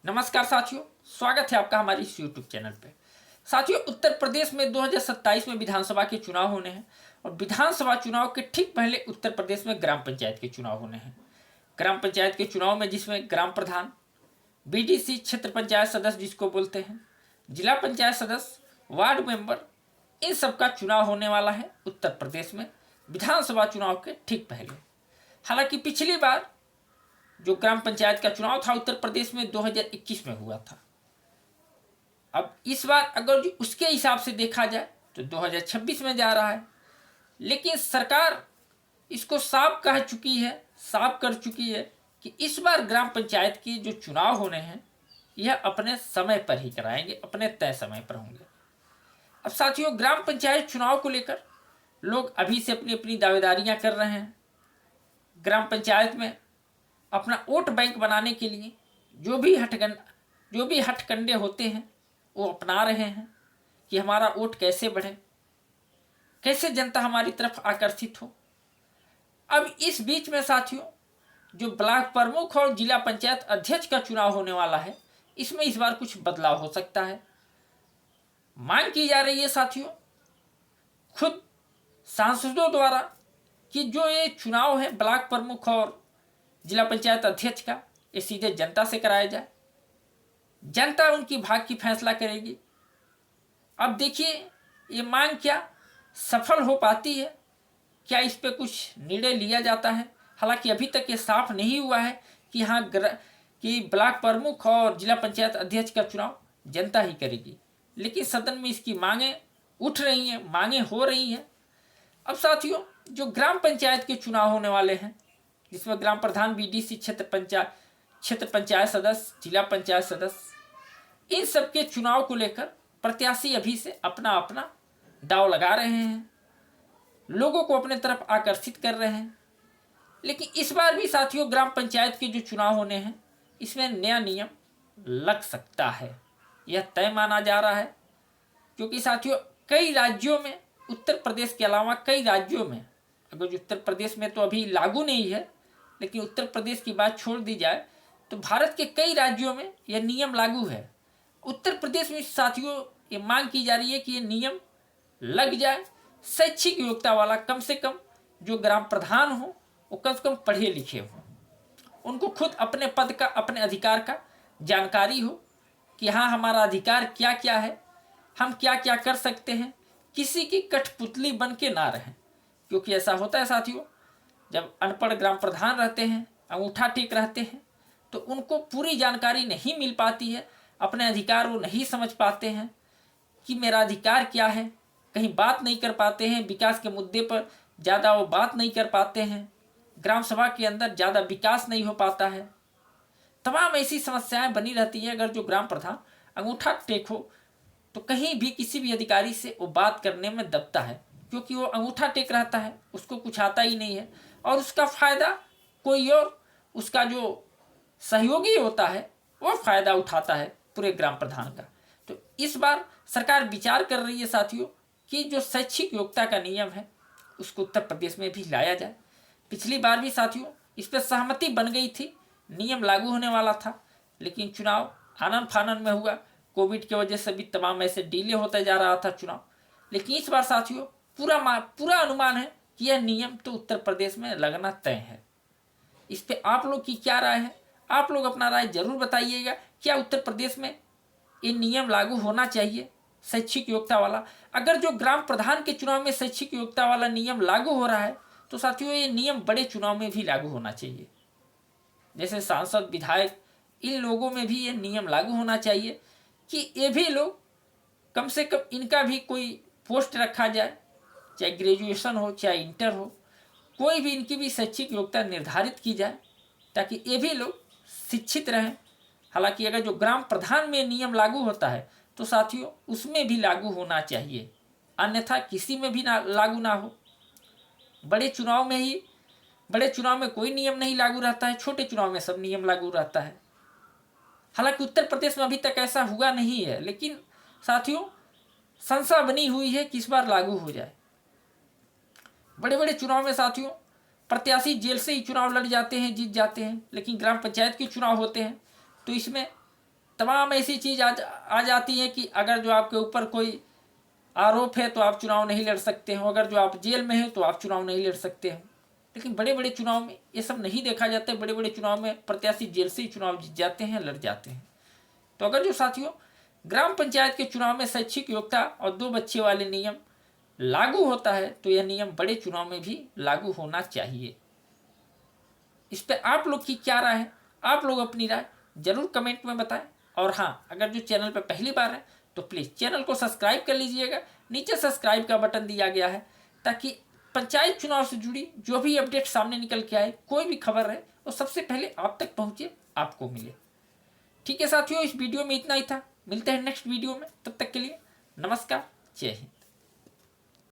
नमस्कार साथियों, स्वागत है आपका हमारी इस यूट्यूब चैनल पे। साथियों, उत्तर प्रदेश में 2027 में विधानसभा के चुनाव होने हैं और विधानसभा चुनाव के ठीक पहले उत्तर प्रदेश में ग्राम पंचायत के चुनाव होने हैं। ग्राम पंचायत के चुनाव में जिसमें ग्राम प्रधान, बीडीसी क्षेत्र पंचायत सदस्य जिसको बोलते हैं, जिला पंचायत सदस्य, वार्ड मेंबर, इन सब का चुनाव होने वाला है उत्तर प्रदेश में विधानसभा चुनाव के ठीक पहले। हालांकि पिछली बार जो ग्राम पंचायत का चुनाव था उत्तर प्रदेश में 2021 में हुआ था। अब इस बार अगर जो उसके हिसाब से देखा जाए तो 2026 में जा रहा है, लेकिन सरकार इसको साफ कह चुकी है, साफ कर चुकी है कि इस बार ग्राम पंचायत की जो चुनाव होने हैं यह अपने समय पर ही कराएंगे, अपने तय समय पर होंगे। अब साथियों, ग्राम पंचायत चुनाव को लेकर लोग अभी से अपनी अपनी दावेदारियां कर रहे हैं। ग्राम पंचायत में अपना वोट बैंक बनाने के लिए जो भी हथकंडे होते हैं वो अपना रहे हैं कि हमारा वोट कैसे बढ़े, कैसे जनता हमारी तरफ आकर्षित हो। अब इस बीच में साथियों, जो ब्लॉक प्रमुख और जिला पंचायत अध्यक्ष का चुनाव होने वाला है, इसमें इस बार कुछ बदलाव हो सकता है। मांग की जा रही है साथियों खुद सांसदों द्वारा कि जो ये चुनाव है ब्लॉक प्रमुख और जिला पंचायत अध्यक्ष का, ये सीधे जनता से कराया जाए। जनता उनकी भाग्य की फैसला करेगी। अब देखिए ये मांग क्या सफल हो पाती है, क्या इस पे कुछ निर्णय लिया जाता है। हालांकि अभी तक ये साफ नहीं हुआ है कि हाँ कि ब्लॉक प्रमुख और जिला पंचायत अध्यक्ष का चुनाव जनता ही करेगी, लेकिन सदन में इसकी मांगें उठ रही हैं, मांगें हो रही हैं। अब साथियों, जो ग्राम पंचायत के चुनाव होने वाले हैं जिसमें ग्राम प्रधान, बीडीसी, क्षेत्र पंचायत सदस्य, जिला पंचायत सदस्य, इन सब के चुनाव को लेकर प्रत्याशी अभी से अपना अपना दाव लगा रहे हैं, लोगों को अपने तरफ आकर्षित कर रहे हैं। लेकिन इस बार भी साथियों ग्राम पंचायत के जो चुनाव होने हैं इसमें नया नियम लग सकता है, यह तय माना जा रहा है। क्योंकि साथियों कई राज्यों में, उत्तर प्रदेश के अलावा कई राज्यों में, अगर जो उत्तर प्रदेश में तो अभी लागू नहीं है, लेकिन उत्तर प्रदेश की बात छोड़ दी जाए तो भारत के कई राज्यों में यह नियम लागू है। उत्तर प्रदेश में साथियों ये मांग की जा रही है कि ये नियम लग जाए। शैक्षिक योग्यता वाला, कम से कम जो ग्राम प्रधान हो वो कम से कम पढ़े लिखे हो, उनको खुद अपने पद का, अपने अधिकार का जानकारी हो कि हाँ हमारा अधिकार क्या क्या है, हम क्या क्या कर सकते हैं, किसी की कठपुतली बन के ना रहें। क्योंकि ऐसा होता है साथियों, जब अनपढ़ ग्राम प्रधान रहते हैं, अंगूठा टेक रहते हैं, तो उनको पूरी जानकारी नहीं मिल पाती है, अपने अधिकार वो नहीं समझ पाते हैं कि मेरा अधिकार क्या है, कहीं बात नहीं कर पाते हैं, विकास के मुद्दे पर ज़्यादा वो बात नहीं कर पाते हैं, ग्राम सभा के अंदर ज़्यादा विकास नहीं हो पाता है। तमाम ऐसी समस्याएं बनी रहती है। अगर जो ग्राम प्रधान अंगूठा टेक हो तो कहीं भी किसी भी अधिकारी से वो बात करने में दबता है, क्योंकि वो अंगूठा टेक रहता है, उसको कुछ आता ही नहीं है और उसका फ़ायदा कोई और, उसका जो सहयोगी होता है वो फ़ायदा उठाता है पूरे ग्राम प्रधान का। तो इस बार सरकार विचार कर रही है साथियों कि जो शैक्षिक योग्यता का नियम है उसको उत्तर प्रदेश में भी लाया जाए। पिछली बार भी साथियों इस पर सहमति बन गई थी, नियम लागू होने वाला था, लेकिन चुनाव आनन फानन में हुआ, कोविड की वजह से भी तमाम ऐसे डिले होता जा रहा था चुनाव। लेकिन इस बार साथियों पूरा अनुमान है कि यह नियम तो उत्तर प्रदेश में लगना तय है। इस पे आप लोग की क्या राय है? आप लोग अपना राय जरूर बताइएगा। क्या उत्तर प्रदेश में ये नियम लागू होना चाहिए शैक्षिक योग्यता वाला? अगर जो ग्राम प्रधान के चुनाव में शैक्षिक योग्यता वाला नियम लागू हो रहा है तो साथियों ये नियम बड़े चुनाव में भी लागू होना चाहिए। जैसे सांसद, विधायक, इन लोगों में भी ये नियम लागू होना चाहिए कि ये भी लोग कम से कम इनका भी कोई पोस्ट रखा जाए, चाहे ग्रेजुएशन हो चाहे इंटर हो, कोई भी इनकी भी शैक्षिक योग्यता निर्धारित की जाए ताकि ये भी लोग शिक्षित रहें। हालांकि अगर जो ग्राम प्रधान में नियम लागू होता है तो साथियों उसमें भी लागू होना चाहिए, अन्यथा किसी में भी ना लागू ना हो। बड़े चुनाव में कोई नियम नहीं लागू रहता है, छोटे चुनाव में सब नियम लागू रहता है। हालांकि उत्तर प्रदेश में अभी तक ऐसा हुआ नहीं है, लेकिन साथियों संशय बनी हुई है कि इस बार लागू हो जाए। बड़े बड़े चुनाव में साथियों प्रत्याशी जेल से ही चुनाव लड़ जाते हैं, जीत जाते हैं, लेकिन ग्राम पंचायत के चुनाव होते हैं तो इसमें तमाम ऐसी चीज आ जाती है कि अगर जो आपके ऊपर कोई आरोप है तो आप चुनाव नहीं लड़ सकते हो, अगर जो आप जेल में हैं तो आप चुनाव नहीं लड़ सकते हो। लेकिन बड़े बड़े चुनाव में ये सब नहीं देखा जाता है। बड़े बड़े चुनाव में प्रत्याशी जेल से ही चुनाव जीत जाते हैं, लड़ जाते हैं। तो अगर जो साथियों ग्राम पंचायत के चुनाव में शैक्षिक योग्यता और 2 बच्चे वाले नियम लागू होता है तो यह नियम बड़े चुनाव में भी लागू होना चाहिए। इस पर आप लोग की क्या राय है? आप लोग अपनी राय जरूर कमेंट में बताएं। और हाँ, अगर जो चैनल पर पहली बार है तो प्लीज़ चैनल को सब्सक्राइब कर लीजिएगा। नीचे सब्सक्राइब का बटन दिया गया है ताकि पंचायत चुनाव से जुड़ी जो भी अपडेट सामने निकल के आए, कोई भी खबर है वो सबसे पहले आप तक पहुंचे, आपको मिले। ठीक है साथियों, इस वीडियो में इतना ही था। मिलते हैं नेक्स्ट वीडियो में, तब तक के लिए नमस्कार, जय हिंद।